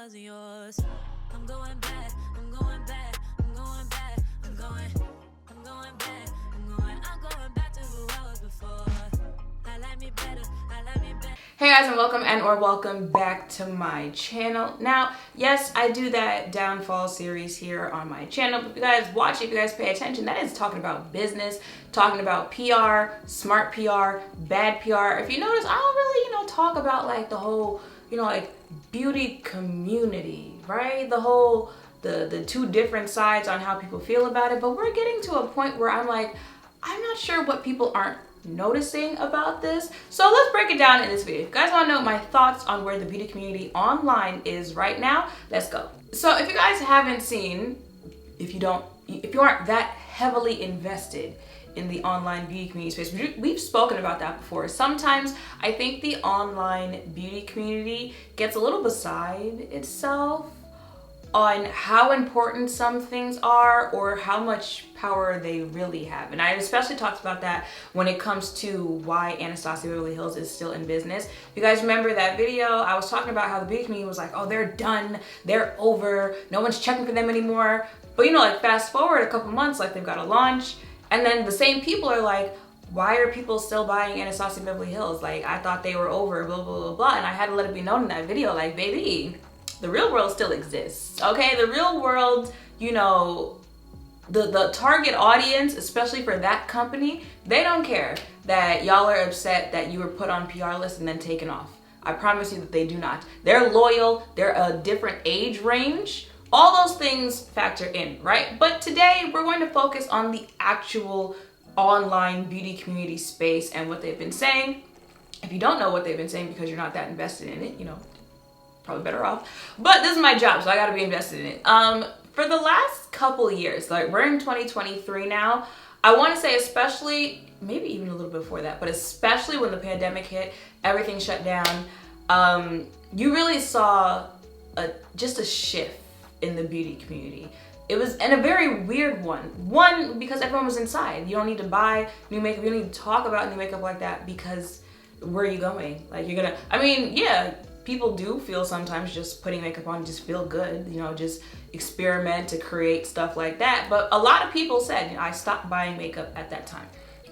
wasn't yours. I'm going back, I'm going back, I'm going back, I'm going back, I'm going back to who I was before. I like me better, I like me better. Hey guys, and welcome back to my channel. Now, yes, I do that downfall series here on my channel, but if you guys watch it, if you guys pay attention, that is talking about business, talking about PR, smart PR, bad PR. If you notice, I don't really, talk about like the whole, like beauty community, right? The two different sides on how people feel about it, but we're getting to a point where I'm like, I'm not sure what people aren't noticing about this. So let's break it down in this video. If you guys want to know my thoughts on where the beauty community online is right now, let's go. So if you guys haven't seen, if you aren't that heavily invested in the online beauty community space, we've spoken about that before. Sometimes I think the online beauty community gets a little beside itself on how important some things are or how much power they really have. And I especially talked about that when it comes to why Anastasia Beverly Hills is still in business. If you guys remember that video, I was talking about how the beauty community was like, oh, they're done, they're over, no one's checking for them anymore. But like fast forward a couple months, like they've got a launch, and then the same people are like, why are people still buying Anastasia Beverly Hills? Like, I thought they were over, blah, blah, blah, blah. And I had to let it be known in that video, like, baby, the real world still exists, okay? The real world, the target audience, especially for that company, they don't care that y'all are upset that you were put on PR lists and then taken off. I promise you that they do not. They're loyal, they're a different age range. All those things factor in, right? But today we're going to focus on the actual online beauty community space and what they've been saying. If you don't know what they've been saying because you're not that invested in it, probably better off. But this is my job, so I gotta be invested in it. For the last couple years, like we're in 2023 now, I wanna say especially, maybe even a little bit before that, but especially when the pandemic hit, everything shut down, you really saw just a shift in the beauty community. It was, and a very weird one. One, because everyone was inside. You don't need to buy new makeup, you don't need to talk about new makeup like that because where are you going? Like yeah, people do feel sometimes just putting makeup on just feel good, just experiment to create stuff like that. But a lot of people said, I stopped buying makeup at that time.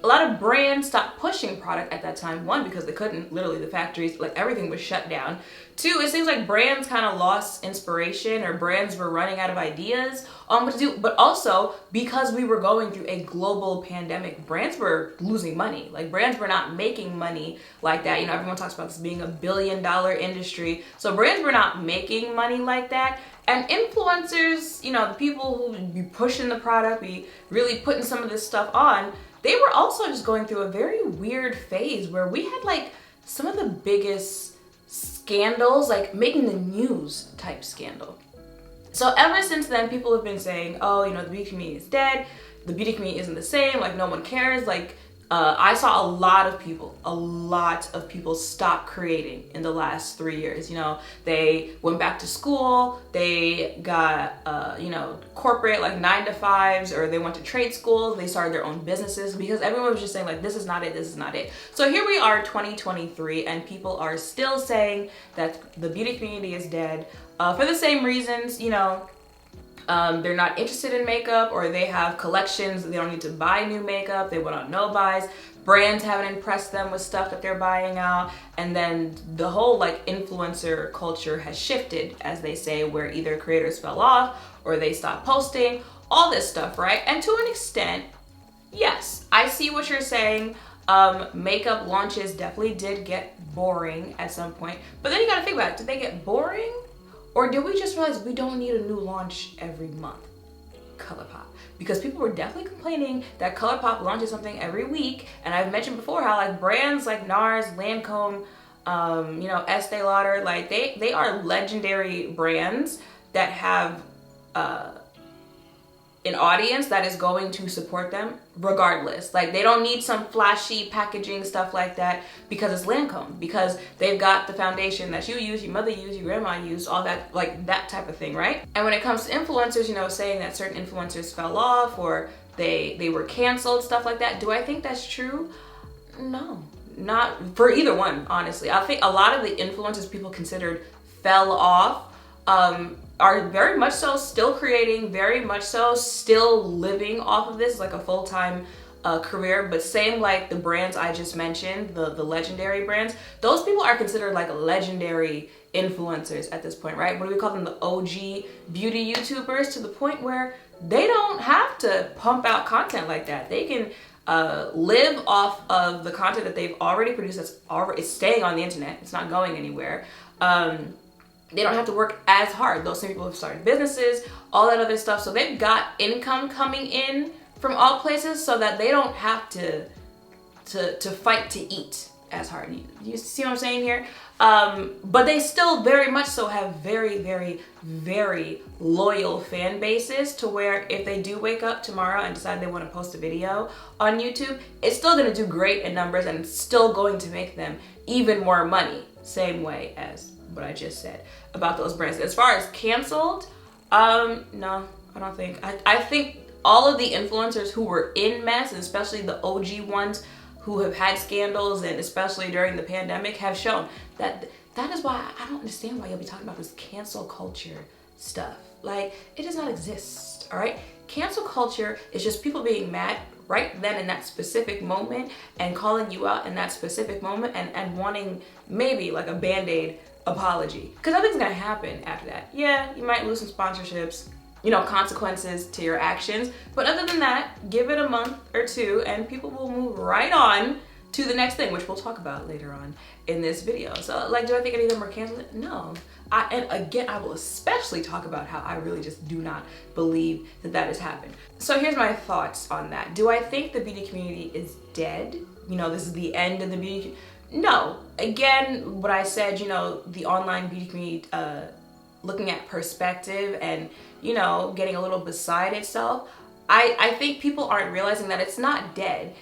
A lot of brands stopped pushing product at that time. One, because they couldn't, literally the factories, like everything was shut down. Two, it seems like brands kind of lost inspiration or brands were running out of ideas on what to do. But also because we were going through a global pandemic, brands were losing money. Like brands were not making money like that. Everyone talks about this being $1 billion industry. So brands were not making money like that. And influencers, the people who be pushing the product, be really putting some of this stuff on, they were also just going through a very weird phase where we had like some of the biggest scandals, like making the news type scandal. So ever since then, people have been saying, oh, the beauty community is dead. The beauty community isn't the same. Like no one cares. Like I saw a lot of people stop creating in the last 3 years. They went back to school, they got, corporate like 9-to-5s, or they went to trade schools, they started their own businesses because everyone was just saying like, this is not it, this is not it. So here we are 2023 and people are still saying that the beauty community is dead for the same reasons, they're not interested in makeup, or they have collections, they don't need to buy new makeup, they went on no buys, brands haven't impressed them with stuff that they're buying out, and then the whole like influencer culture has shifted, as they say, where either creators fell off or they stopped posting, all this stuff, right? And to an extent, yes, I see what you're saying. Makeup launches definitely did get boring at some point, but then you gotta think about it, did they get boring? Or did we just realize we don't need a new launch every month? ColourPop. Because people were definitely complaining that ColourPop launches something every week. And I've mentioned before how like brands like NARS, Lancome, Estee Lauder, like they are legendary brands that have an audience that is going to support them regardless. Like they don't need some flashy packaging stuff like that because it's Lancome, because they've got the foundation that you use, your mother used, your grandma used, all that, like that type of thing, right? And when it comes to influencers, saying that certain influencers fell off or they were canceled, stuff like that, do I think that's true? No, not for either one, honestly. I think a lot of the influencers people considered fell off are very much so still creating, very much so still living off of this like a full-time career. But same like the brands I just mentioned, the legendary brands, those people are considered like legendary influencers at this point, right? What do we call them? The OG beauty YouTubers, to the point where they don't have to pump out content like that. They can live off of the content that they've already produced, that's already staying on the internet. It's not going anywhere. They don't have to work as hard. Those same people have started businesses, all that other stuff. So they've got income coming in from all places, so that they don't have to fight to eat as hard. You see what I'm saying here? But they still very much so have very, very, very loyal fan bases, to where if they do wake up tomorrow and decide they want to post a video on YouTube, it's still going to do great in numbers, and it's still going to make them even more money. Same way as what I just said about those brands. As far as canceled, no, I don't think. I think all of the influencers who were in mess, and especially the OG ones who have had scandals, and especially during the pandemic, have shown that that is why I don't understand why you'll be talking about this cancel culture stuff. Like, it does not exist, all right? Cancel culture is just people being mad right then in that specific moment, and calling you out in that specific moment, and wanting maybe like a Band-Aid apology. Because nothing's gonna happen after that. Yeah, you might lose some sponsorships, you know, consequences to your actions. But other than that, give it a month or two and people will move right on to the next thing, which we'll talk about later on in this video. So like, do I think any of them are canceled? No. And again, I will especially talk about how I really just do not believe that that has happened. So here's my thoughts on that. Do I think the beauty community is dead? You know, this is the end of the beauty. No. Again, what I said, you know, the online beauty community, looking at perspective and, you know, getting a little beside itself, I think people aren't realizing that it's not dead.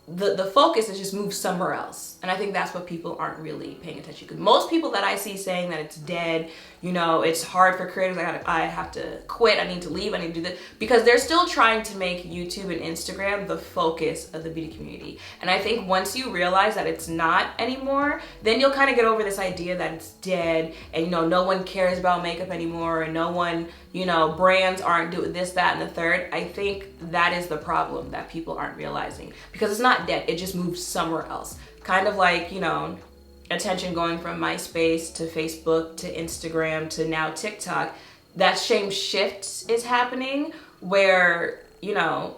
The focus is just moved somewhere else. And I think that's what people aren't really paying attention to. Most people that I see saying that it's dead, you know, it's hard for creators, I have to quit, I need to leave, I need to do this, because they're still trying to make YouTube and Instagram the focus of the beauty community. And I think once you realize that it's not anymore, then you'll kind of get over this idea that it's dead, and, you know, no one cares about makeup anymore, and no one, you know, brands aren't doing this, that, and the third. I think that is the problem that people aren't realizing, because it's not dead, it just moved somewhere else. Kind of like, you know, attention going from MySpace to Facebook to Instagram to now TikTok. That same shift is happening where, you know,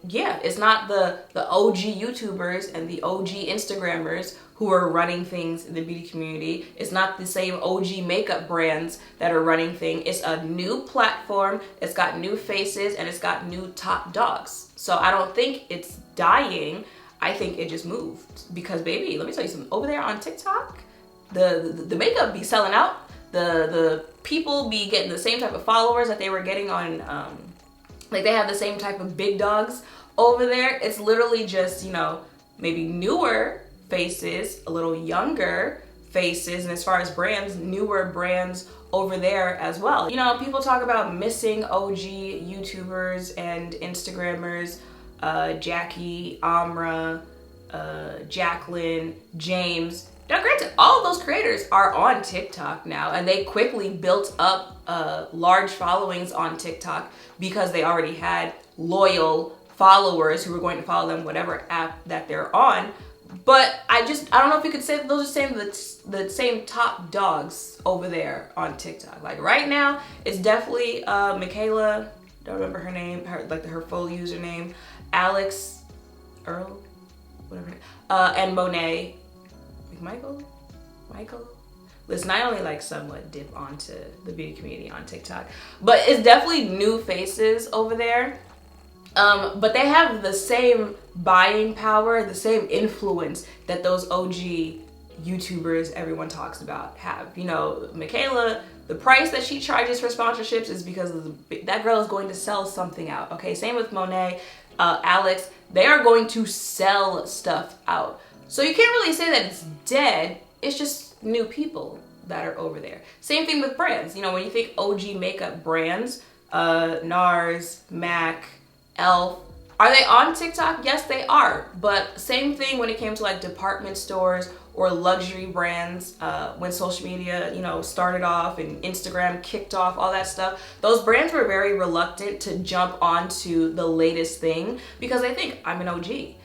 yeah, it's not the OG YouTubers and the OG Instagrammers who are running things in the beauty community. It's not the same OG makeup brands that are running things. It's a new platform, it's got new faces, and it's got new top dogs. So I don't think it's dying. I think it just moved. Because baby, let me tell you something, over there on TikTok, the makeup be selling out. The people be getting the same type of followers that they were getting on, like they have the same type of big dogs over there. It's literally just, you know, maybe newer faces, a little younger faces, and as far as brands, newer brands over there as well. You know, people talk about missing OG YouTubers and Instagrammers, Jackie, Amra, Jacqueline, James. Now granted, all of those creators are on TikTok now, and they quickly built up large followings on TikTok because they already had loyal followers who were going to follow them whatever app that they're on. But I don't know if you could say that those are the same top dogs over there on TikTok. Like right now, it's definitely Michaela, don't remember her name, her full username, Alex Earl, whatever, and Monet, Michael. Listen, I only like somewhat dip onto the beauty community on TikTok, but it's definitely new faces over there. But they have the same buying power, the same influence that those OG YouTubers everyone talks about have. You know, Michaela, the price that she charges for sponsorships is because that girl is going to sell something out. Okay, same with Monet, Alex. They are going to sell stuff out. So you can't really say that it's dead. It's just new people that are over there. Same thing with brands. You know, when you think OG makeup brands, NARS, MAC, Elf, are they on TikTok? Yes, they are. But same thing when it came to like department stores or luxury brands, when social media, started off and Instagram kicked off, all that stuff, those brands were very reluctant to jump onto the latest thing because they think I'm an OG.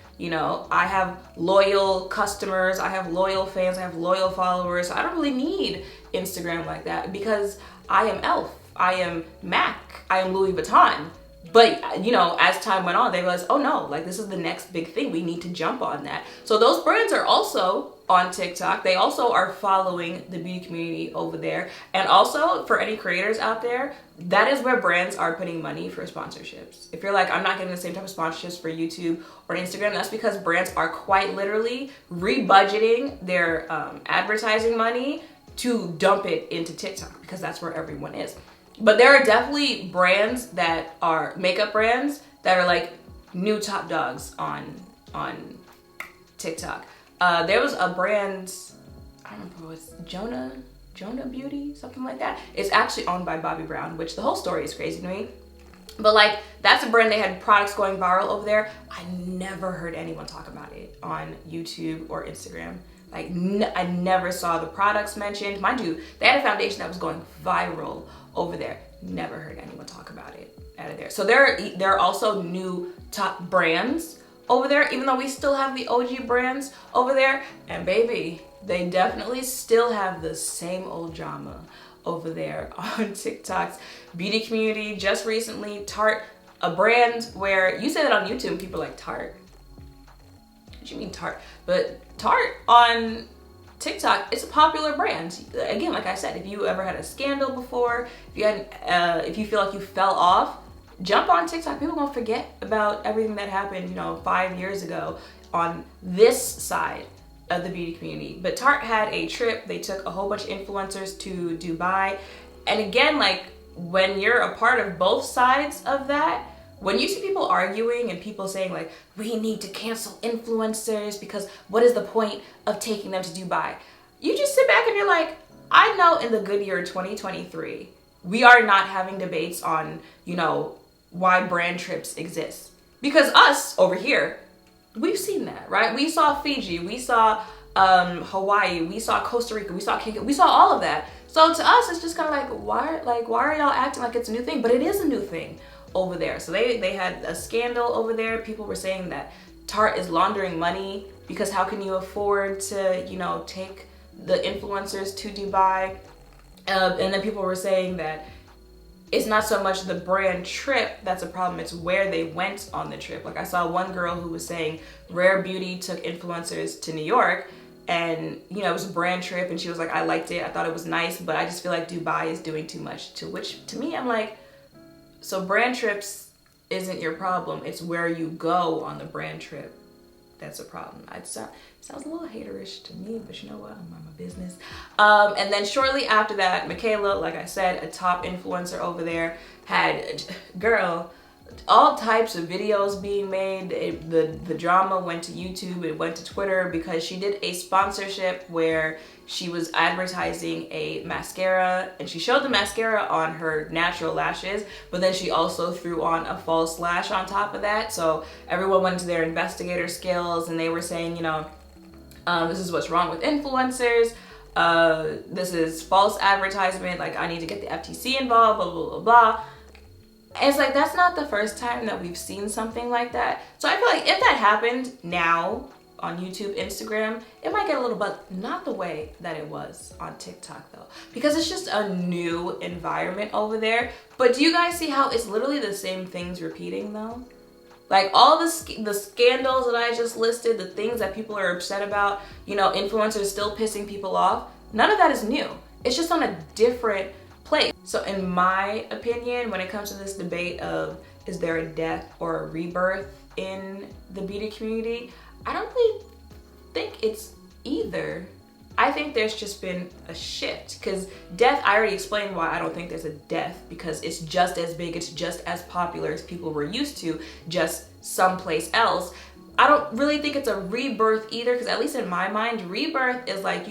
I have loyal customers, I have loyal fans, I have loyal followers. So I don't really need Instagram like that because I am Elf, I am Mac, I am Louis Vuitton. But, as time went on, they realized, oh no, like this is the next big thing. We need to jump on that. So those brands are also on TikTok. They also are following the beauty community over there. And also for any creators out there, that is where brands are putting money for sponsorships. If you're like, I'm not getting the same type of sponsorships for YouTube or Instagram, that's because brands are quite literally rebudgeting their advertising money to dump it into TikTok because that's where everyone is. But there are definitely brands that are makeup brands that are like new top dogs on TikTok. There was a brand, I don't remember what it's Jonah Beauty, something like that. It's actually owned by Bobbi Brown, which the whole story is crazy to me. But like, that's a brand, they had products going viral over there. I never heard anyone talk about it on YouTube or Instagram. Like, I never saw the products mentioned. Mind you, they had a foundation that was going viral over there. Never heard anyone talk about it out of there. So there are also new top brands over there, even though we still have the OG brands over there. And baby, they definitely still have the same old drama over there on TikTok's beauty community. Just recently, Tarte, a brand where you say that on YouTube, people are like, Tarte? What do you mean Tarte? But Tarte on TikTok, it's a popular brand. Again, like I said, if you ever had a scandal before, if you feel like you fell off, jump on TikTok. People won't forget about everything that happened, 5 years ago on this side of the beauty community. But Tarte had a trip. They took a whole bunch of influencers to Dubai. And again, like when you're a part of both sides of that, when you see people arguing and people saying like, we need to cancel influencers because what is the point of taking them to Dubai? You just sit back and you're like, I know in the good year 2023, we are not having debates on, why brand trips exist. Because us over here, we've seen that, right? We saw Fiji, we saw Hawaii, we saw Costa Rica, we saw Kenya, we saw all of that. So to us, it's just kind of like, why are y'all acting like it's a new thing? But it is a new thing over there. So they had a scandal over there. People were saying that Tarte is laundering money because how can you afford to, take the influencers to Dubai? And then people were saying that it's not so much the brand trip that's a problem, it's where they went on the trip. Like I saw one girl who was saying Rare Beauty took influencers to New York and, it was a brand trip and she was like, I liked it, I thought it was nice, but I just feel like Dubai is doing too much. To which, to me, I'm like, so brand trips isn't your problem. It's where you go on the brand trip that's a problem. It sounds a little haterish to me, but you know what? I'm on my business. And then shortly after that, Michaela, like I said, a top influencer over there, had, all types of videos being made. The drama went to YouTube, it went to Twitter because she did a sponsorship where she was advertising a mascara and she showed the mascara on her natural lashes, but then she also threw on a false lash on top of that. So everyone went into their investigator skills and they were saying, this is what's wrong with influencers. This is false advertisement. Like I need to get the FTC involved, blah, blah, blah, blah. And it's like, that's not the first time that we've seen something like that. So I feel like if that happened now on YouTube, Instagram, it might get a little, but not the way that it was on TikTok though. Because it's just a new environment over there. But do you guys see how it's literally the same things repeating though? Like all the scandals that I just listed, the things that people are upset about, influencers still pissing people off, none of that is new. It's just on a different place. So in my opinion, when it comes to this debate of is there a death or a rebirth in the beauty community, I don't really think it's either. I think there's just been a shift because death, I already explained why I don't think there's a death because it's just as big, it's just as popular as people were used to, just someplace else. I don't really think it's a rebirth either because at least in my mind, rebirth is like,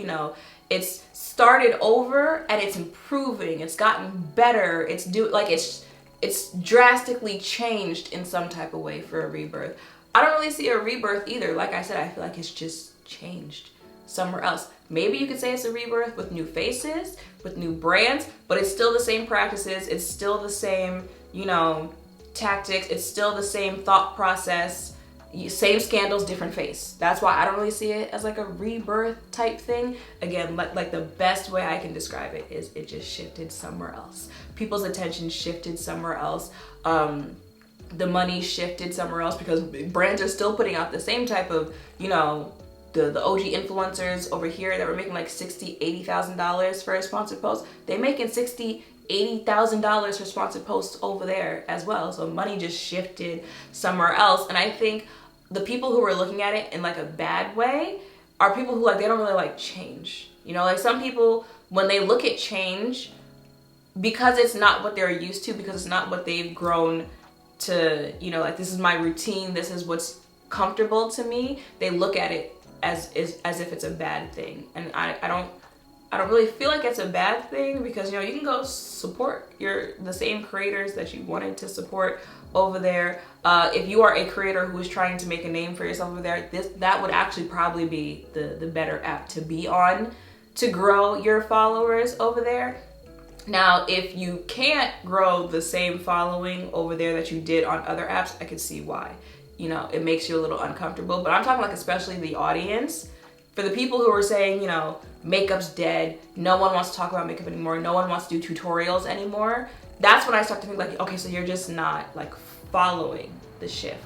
it's started over and it's improving, it's gotten better, it's drastically changed in some type of way for a rebirth. I don't really see a rebirth either. Like I said, I feel like it's just changed. somewhere else. Maybe you could say it's a rebirth with new faces, with new brands, but it's still the same practices. It's still the same, you know, tactics. It's still the same thought process. Same scandals, different face. That's why I don't really see it as like a rebirth type thing. Again, like the best way I can describe it is it just shifted somewhere else. People's attention shifted somewhere else. The money shifted somewhere else because brands are still putting out the same type of, you know, the OG influencers over here that were making like $60,000, $80,000 for a sponsored post. They're making $60,000, $80,000 for sponsored posts over there as well. So money just shifted somewhere else. And I think the people who are looking at it in like a bad way are people who like, they don't really like change. You know, like some people, when they look at change, because it's not what they're used to, because it's not what they've grown to, you know, like this is my routine, this is what's comfortable to me, they look at it as if it's a bad thing. And I don't really feel like it's a bad thing, because, you know, you can go support the same creators that you wanted to support over there. If you are a creator who is trying to make a name for yourself over there, that would actually probably be the better app to be on to grow your followers over there. Now, if you can't grow the same following over there that you did on other apps, I could see why. You know, it makes you a little uncomfortable. But I'm talking like especially the audience. For the people who are saying, you know, makeup's dead, no one wants to talk about makeup anymore, no one wants to do tutorials anymore, that's when I start to think like, okay, so you're just not like following the shift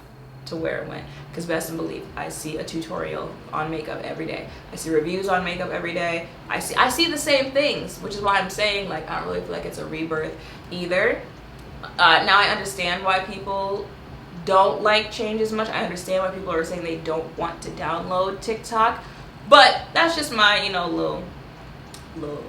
to where it went. Because best and believe, I see a tutorial on makeup every day. I see reviews on makeup every day. I see the same things, which is why I'm saying like I don't really feel like it's a rebirth either. Now I understand why people don't like change as much. I understand why people are saying they don't want to download TikTok. But that's just my, you know, little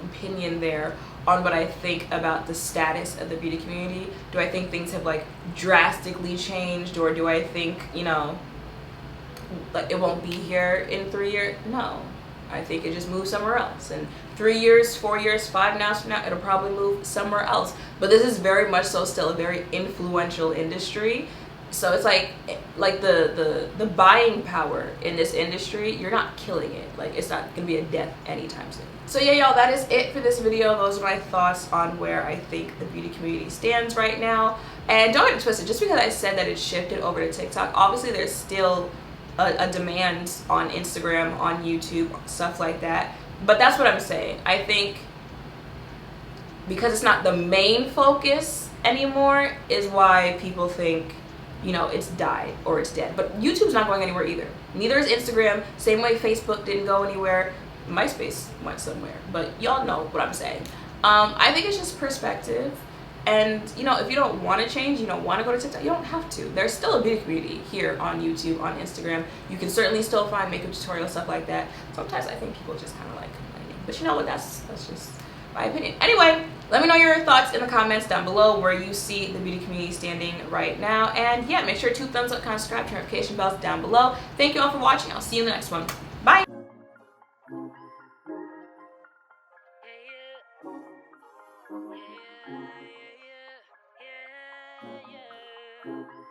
opinion there on what I think about the status of the beauty community. Do I think things have like drastically changed, or do I think, you know, like it won't be here in 3 years? No, I think it just moved somewhere else. And 3 years, 4 years, 5 years from now, it'll probably move somewhere else. But this is very much so still a very influential industry. So it's like the buying power in this industry, you're not killing it. Like it's not gonna be a death anytime soon. So yeah, y'all, that is it for this video. Those are my thoughts on where I think the beauty community stands right now. And don't get it twisted, just because I said that it shifted over to TikTok, obviously there's still a demand on Instagram, on YouTube, stuff like that. But that's what I'm saying. I think because it's not the main focus anymore is why people think, you know, it's died or it's dead. But YouTube's not going anywhere either. Neither is Instagram. Same way Facebook didn't go anywhere. MySpace went somewhere. But y'all know what I'm saying. I think it's just perspective. And, you know, if you don't want to change, you don't want to go to TikTok, you don't have to. There's still a beauty community here on YouTube, on Instagram. You can certainly still find makeup tutorials, stuff like that. Sometimes I think people just kind of like complaining. But you know what? That's just my opinion. Anyway, let me know your thoughts in the comments down below where you see the beauty community standing right now. And yeah, make sure to thumbs up, comment, subscribe, turn notification bells down below. Thank you all for watching. I'll see you in the next one. Bye. Yeah, yeah, yeah, yeah, yeah.